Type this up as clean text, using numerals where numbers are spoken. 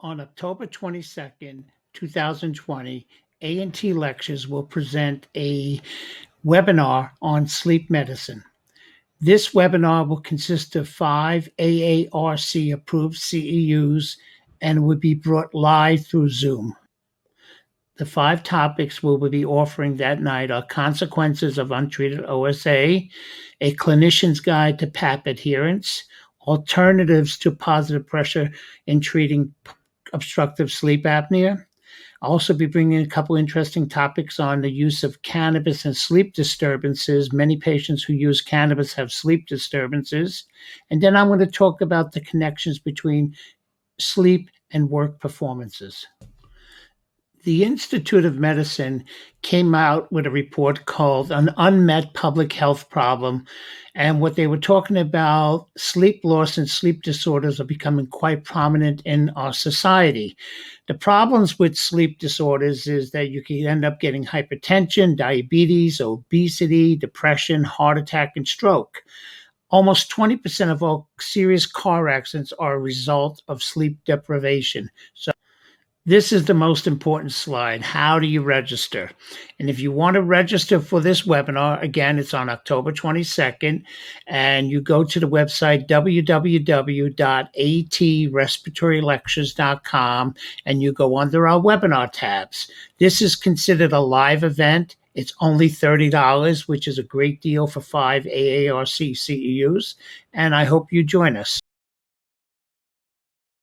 On October 22nd, 2020, A&T Lectures will present a webinar on sleep medicine. This webinar will consist of 5 AARC approved CEUs and will be brought live through Zoom. The 5 topics we will be offering that night are consequences of untreated OSA, a clinician's guide to PAP adherence, alternatives to positive pressure in treating obstructive sleep apnea. I'll also be bringing a couple interesting topics on the use of cannabis and sleep disturbances. Many patients who use cannabis have sleep disturbances. And then I'm going to talk about the connections between sleep and work performances. The Institute of Medicine came out with a report called An Unmet Public Health Problem. And what they were talking about, sleep loss and sleep disorders are becoming quite prominent in our society. The problems with sleep disorders is that you can end up getting hypertension, diabetes, obesity, depression, heart attack, and stroke. Almost 20% of all serious car accidents are a result of sleep deprivation. So this is the most important slide. How do you register? And if you want to register for this webinar, again, it's on October 22nd, and you go to the website www.atrespiratorylectures.com, and you go under our webinar tabs. This is considered a live event. It's only $30, which is a great deal for 5 AARC CEUs, and I hope you join us.